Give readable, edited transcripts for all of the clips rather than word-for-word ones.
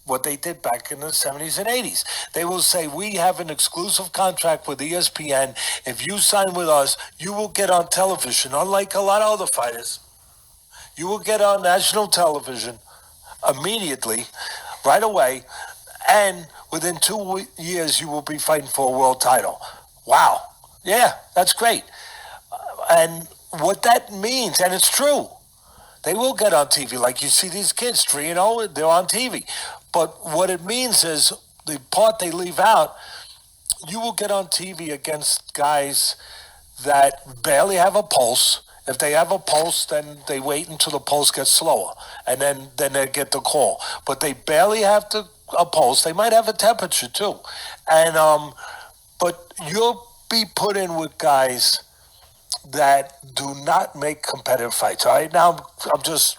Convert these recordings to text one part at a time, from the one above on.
what they did back in the 70s and 80s. They will say, we have an exclusive contract with ESPN. If you sign with us, you will get on television, unlike a lot of other fighters. You will get on national television immediately, right away, and within 2 years, you will be fighting for a world title. Wow. Yeah, that's great. And what that means, and it's true, they will get on TV. Like you see these kids, 3-0, they're on TV. But what it means is the part they leave out, you will get on TV against guys that barely have a pulse. If they have a pulse, then they wait until the pulse gets slower, and then they get the call. But they barely have a pulse. They might have a temperature too, and but you'll be put in with guys that do not make competitive fights. All right, now I'm just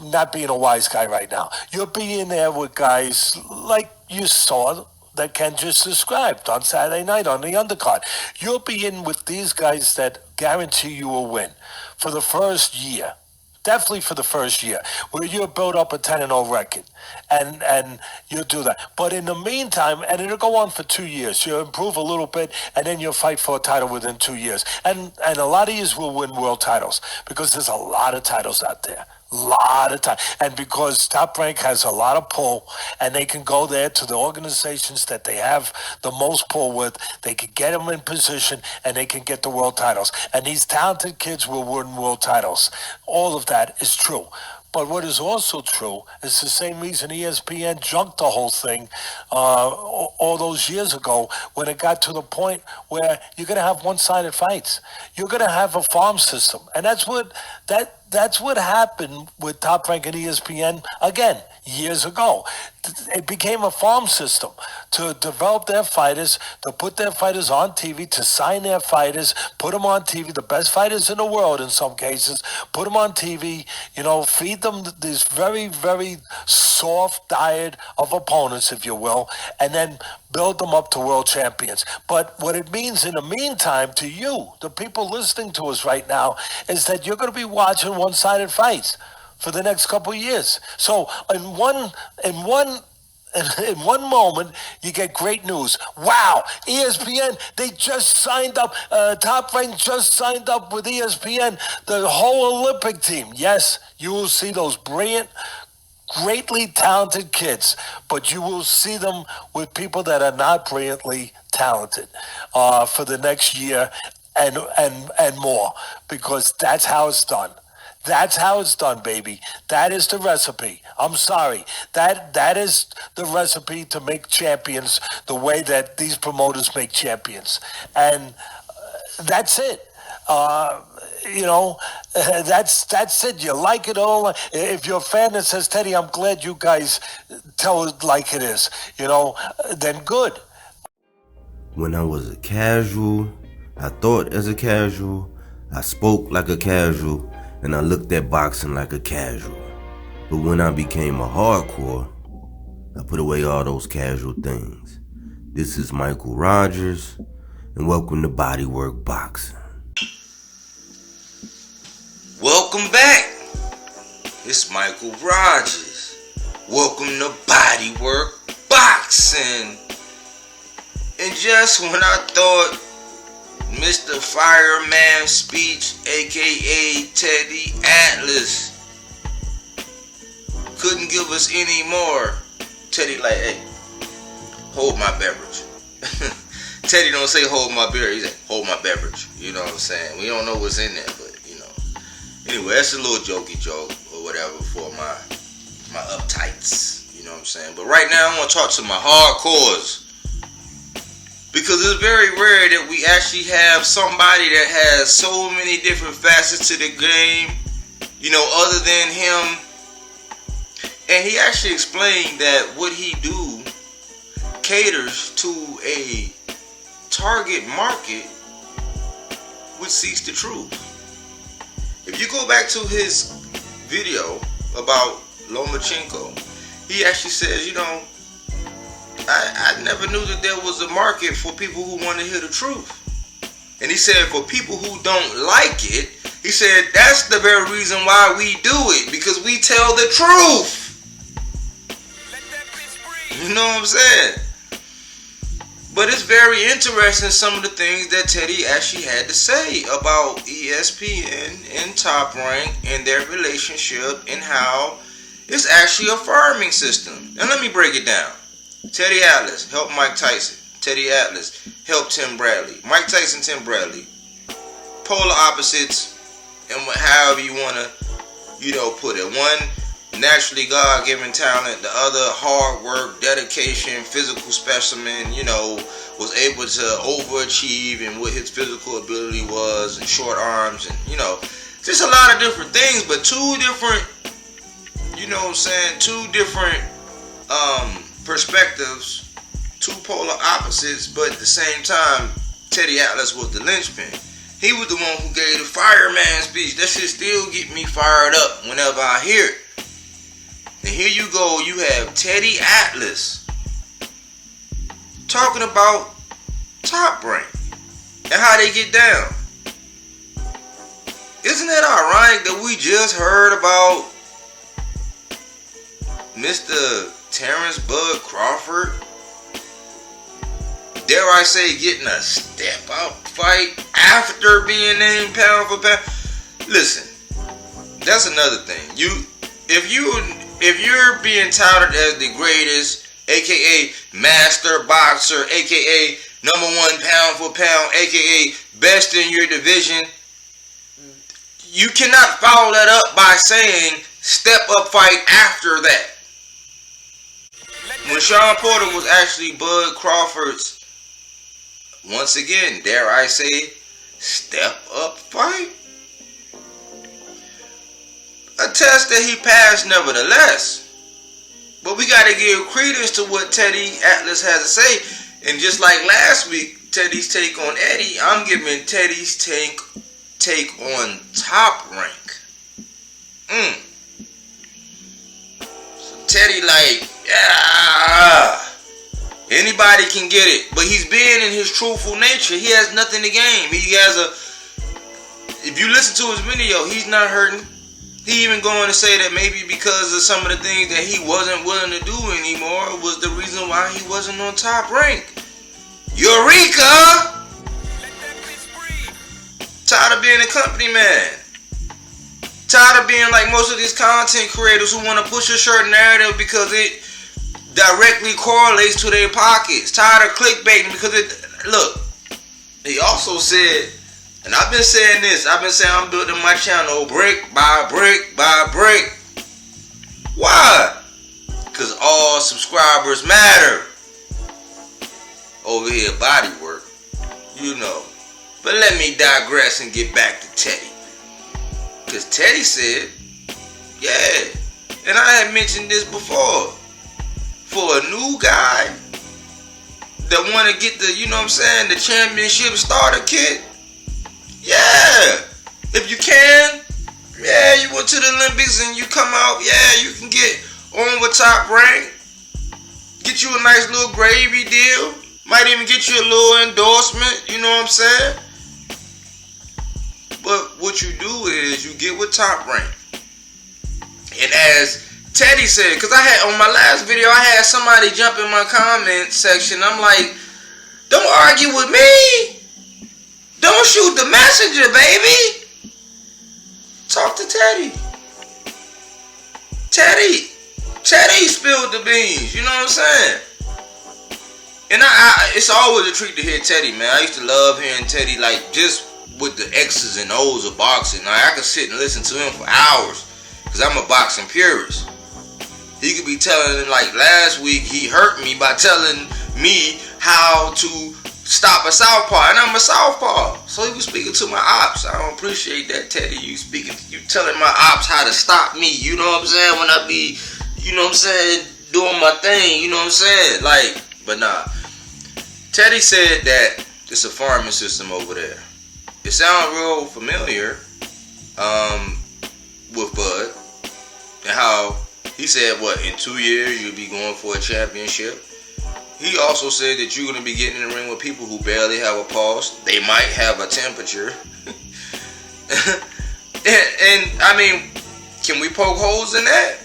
not being a wise guy right now. You'll be in there with guys like you saw that Ken just described on Saturday night on the undercard. You'll be in with these guys that guarantee you will win for the first year. Definitely for the first year, where you'll build up a 10-0 record, and you'll do that. But in the meantime, and it'll go on for 2 years, you'll improve a little bit, and then you'll fight for a title within 2 years. And a lot of you will win world titles because there's a lot of titles out there. Lot of time, and because Top Rank has a lot of pull, and they can go there to the organizations that they have the most pull with. They can get them in position, and they can get the world titles. And these talented kids will win world titles. All of that is true. But what is also true is the same reason ESPN junked the whole thing all those years ago when it got to the point where you're going to have one-sided fights. You're going to have a farm system, and that's what happened with Top Rank and ESPN again years ago. It became a farm system to develop their fighters, to put their fighters on TV, to sign their fighters, put them on TV, the best fighters in the world in some cases, put them on TV, feed them this very, very soft diet of opponents, if you will, and then build them up to world champions. But what it means in the meantime to you, the people listening to us right now, is that you're going to be watching one-sided fights for the next couple of years. So in one moment, you get great news. Wow, ESPN, they just signed up, Top Rank just signed up with ESPN, the whole Olympic team. Yes, you will see those brilliant, greatly talented kids, but you will see them with people that are not brilliantly talented for the next year and more, because that's how it's done. That's how it's done, baby. That is the recipe. I'm sorry. That is the recipe to make champions the way that these promoters make champions. And that's it. That's it. You like it all. If you're a fan that says, Teddy, I'm glad you guys tell it like it is, then good. When I was a casual, I thought as a casual, I spoke like a casual, and I looked at boxing like a casual. But when I became a hardcore, I put away all those casual things. This is Michael Rogers, and welcome to Bodywork Boxing. Welcome back. It's Michael Rogers. Welcome to Bodywork Boxing. And just when I thought Mr. Fireman Speech, aka Teddy Atlas, couldn't give us any more, Teddy like, hey, hold my beverage. Teddy don't say hold my beer, he say hold my beverage. You know what I'm saying? We don't know what's in there, but anyway, that's a little jokey joke or whatever for my uptights. You know what I'm saying? But right now I want to talk to my hardcores, because it's very rare that we actually have somebody that has so many different facets to the game, other than him. And he actually explained that what he do caters to a target market which seeks the truth. If you go back to his video about Lomachenko, he actually says, I never knew that there was a market for people who want to hear the truth. And he said for people who don't like it, he said that's the very reason why we do it, because we tell the truth. You know what I'm saying? But it's very interesting some of the things that Teddy actually had to say about ESPN and Top Rank and their relationship and how it's actually a farming system. And let me break it down. Teddy Atlas helped Mike Tyson. Teddy Atlas helped Tim Bradley. Mike Tyson, Tim Bradley. Polar opposites, and however you want to, put it. One, naturally God-given talent. The other, hard work, dedication, physical specimen, was able to overachieve in what his physical ability was, and short arms, and, just a lot of different things, but two different perspectives, two polar opposites, but at the same time, Teddy Atlas was the linchpin. He was the one who gave the fireman speech. That shit still get me fired up whenever I hear it. And here you go, you have Teddy Atlas talking about Top Rank and how they get down. Isn't it ironic that we just heard about Mr. Terrence Bud Crawford, dare I say, getting a step out fight after being named pound for pound? Listen, that's another thing. If you're being touted as the greatest, aka master boxer, aka number one pound for pound, aka best in your division, you cannot follow that up by saying step up fight after that. When Sean Porter was actually Bud Crawford's, once again, dare I say, step up fight, a test that he passed nevertheless. But we got to give credence to what Teddy Atlas has to say. And just like last week, Teddy's take on Eddie, I'm giving Teddy's take on Top Rank. So Teddy anybody can get it. But he's being in his truthful nature. He has nothing to gain. If you listen to his video, he's not hurting. He even going to say that maybe because of some of the things that he wasn't willing to do anymore was the reason why he wasn't on Top Rank. Eureka! Tired of being a company man. Tired of being like most of these content creators who want to push a certain narrative because it directly correlates to their pockets. Tired of clickbaiting because he also said, and I've been saying this, I'm building my channel brick by brick by brick. Why? Because all subscribers matter. Over here, body work. But let me digress and get back to Teddy. Because Teddy said, and I had mentioned this before, for a new guy that want to get the, the championship starter kit, if you can, you went to the Olympics and you come out, you can get on with Top Rank, get you a nice little gravy deal, might even get you a little endorsement, you know what I'm saying? But what you do is you get with Top Rank. And as Teddy said, because I had on my last video, I had somebody jump in my comment section. I'm like, don't argue with me. Don't shoot the messenger, baby. Talk to Teddy. Teddy spilled the beans. You know what I'm saying? And it's always a treat to hear Teddy, man. I used to love hearing Teddy, just with the X's and O's of boxing. I could sit and listen to him for hours because I'm a boxing purist. He could be telling, last week, he hurt me by telling me how to stop a southpaw, and I'm a southpaw. So he was speaking to my ops. I don't appreciate that, Teddy. You telling my ops how to stop me. You know what I'm saying? When I be, doing my thing. You know what I'm saying? But nah. Teddy said that it's a farming system over there. It sounds real familiar with Bud and how he said, in 2 years you'll be going for a championship. He also said that you're going to be getting in the ring with people who barely have a pulse. They might have a temperature. and I mean, can we poke holes in that?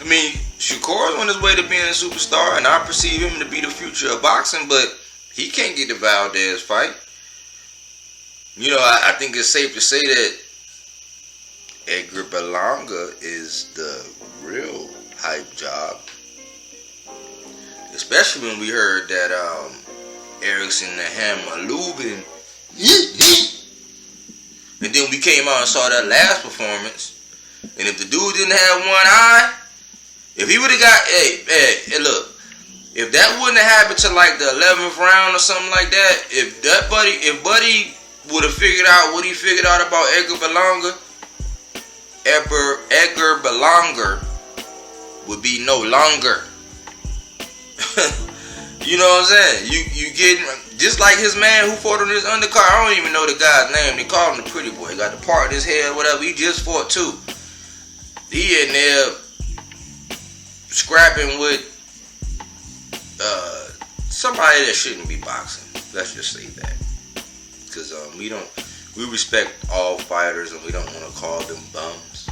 I mean, Shakur's on his way to being a superstar, and I perceive him to be the future of boxing, but he can't get the Valdez fight. I think it's safe to say that Edgar Berlanga is the real hype job. Especially when we heard that Erickson the Hammer Lubin. And then we came out and saw that last performance. And if the dude didn't have one eye, if he would have got, hey, look, if that wouldn't have happened to like the 11th round or something like that, if Buddy would have figured out what he figured out about Edgar Berlanga, Edgar Berlanga would be no longer. You know what I'm saying? You getting just like his man who fought on his undercard. I don't even know the guy's name. They call him the pretty boy. He got the part in his head, whatever. He just fought too. He in there scrapping with somebody that shouldn't be boxing. Let's just say that, because we respect all fighters and we don't want to call them bums.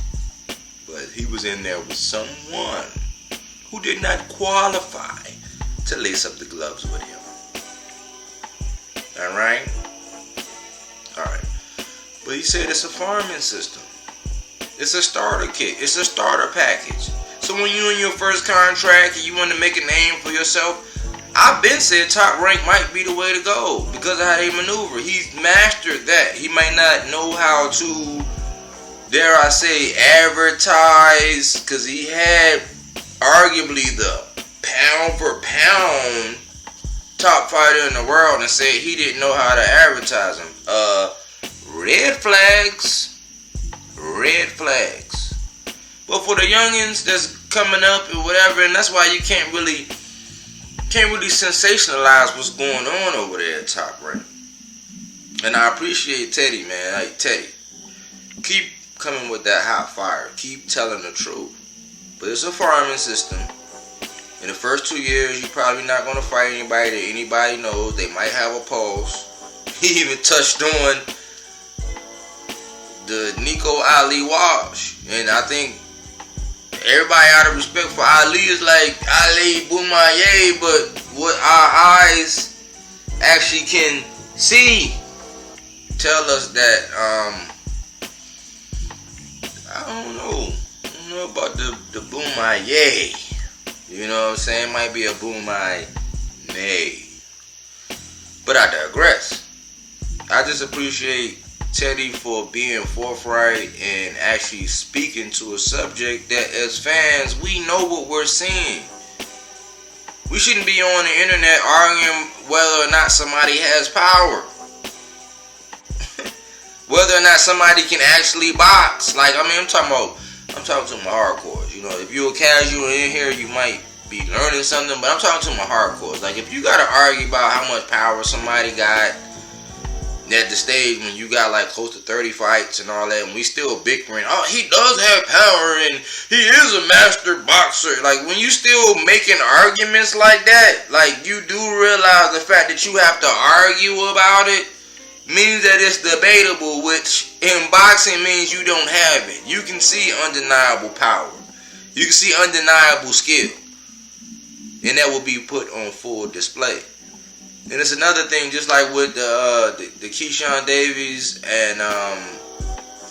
But he was in there with someone who did not qualify to lace up the gloves with him. Alright? Alright. But he said it's a farming system. It's a starter kit. It's a starter package. So when you're in your first contract and you want to make a name for yourself, I've been said Top Rank might be the way to go because of how they maneuver. He's mastered that. He might not know how to, dare I say, advertise, because he had arguably the pound for pound top fighter in the world and said he didn't know how to advertise him. Red flags. But for the youngins that's coming up or whatever, and that's why you can't really sensationalize what's going on over there at Top Rank. And I appreciate Teddy, man. Hey, Teddy, keep coming with that hot fire. Keep telling the truth. But it's a farming system. In the first 2 years, you're probably not going to fight anybody that anybody knows. They might have a pulse. He even touched on the Nico Ali wash. And I think everybody out of respect for Ali is like Ali Boumaye, but what our eyes actually can see tell us that I don't know about the Boumaye. You know what I'm saying? Might be a Boumaye. But I digress. I just appreciate Teddy for being forthright and actually speaking to a subject that as fans we know what we're seeing. We shouldn't be on the internet arguing whether or not somebody has power. Whether or not somebody can actually box. Like, I mean, I'm talking to my hardcores. You know, if you're a casual in here, you might be learning something, but I'm talking to my hardcores. Like, if you gotta argue about how much power somebody got at the stage when you got like close to 30 fights and all that, and we still bickering, oh, he does have power and he is a master boxer. Like, when you still making arguments like that, like, you do realize the fact that you have to argue about it means that it's debatable, which in boxing means you don't have it. You can see undeniable power. You can see undeniable skill. And that will be put on full display. And it's another thing, just like with the Keyshawn Davies and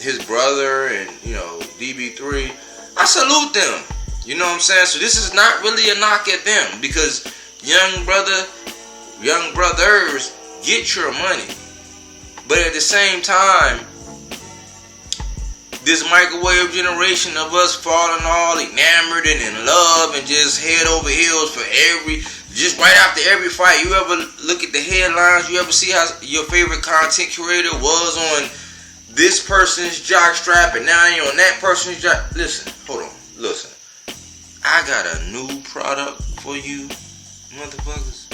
his brother and, you know, DB3. I salute them. You know what I'm saying? So this is not really a knock at them, because young brothers, get your money. But at the same time, this microwave generation of us falling all enamored and in love and just head over heels for just right after every fight. You ever look at the headlines? You ever see how your favorite content creator was on this person's jock strap and now they on that person's jock? Listen, hold on, listen. I got a new product for you, motherfuckers.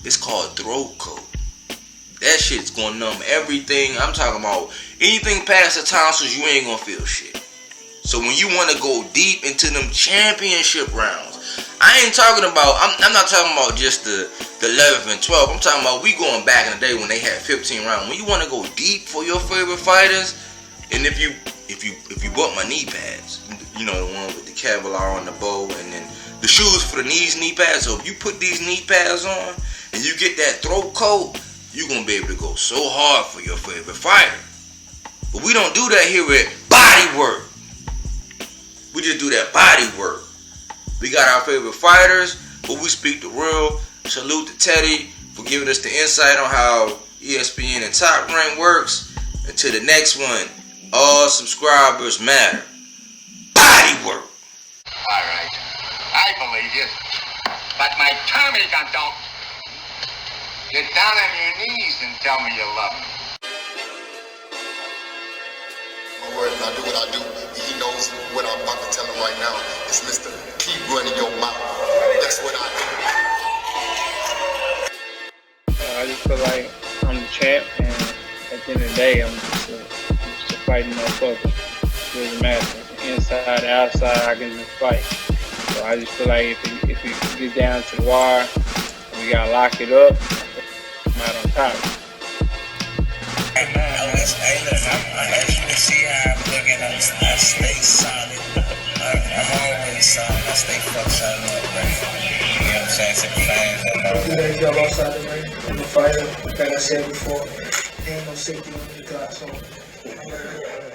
It's called Throat Coat. That shit's gonna numb everything. I'm talking about anything past the tonsils, you ain't gonna feel shit. So when you wanna go deep into them championship rounds, I ain't talking about, I'm not talking about just the 11th and 12th. I'm talking about we going back in the day when they had 15 rounds. When you wanna go deep for your favorite fighters, and if you bought my knee pads, You know, the one with the Kevlar on the bow, and then the shoes for the knees, knee pads. So if you put these knee pads on and you get that throat coat, you're gonna be able to go so hard for your favorite fighter. But we don't do that here with body work. We just do that body work. We got our favorite fighters, but we speak the real. Salute to Teddy for giving us the insight on how ESPN and Top Rank works. And to the next one, all subscribers matter. Body work. All right, I believe you, but my Tommy-gun don't. Get down on your knees and tell me you love me. My word, I do what I do. He knows what I'm about to tell him right now. It's Mr. Keep running your mouth. That's what I do. I just feel like I'm the champ, and at the end of the day, I'm just a fighting motherfucker. It doesn't matter. Inside, outside, I can just fight. So I just feel like if it gets down to the wire, and we gotta lock it up, I'm out on top. Hey, look, as you can see how I'm looking, I stay solid. I'm always solid. I stay fuck solid up, right? You know what I'm saying? To the fans and all. You guys got outside the ring. I'm a fighter. Like I said before, there ain't no safety on the clock, so I'm gonna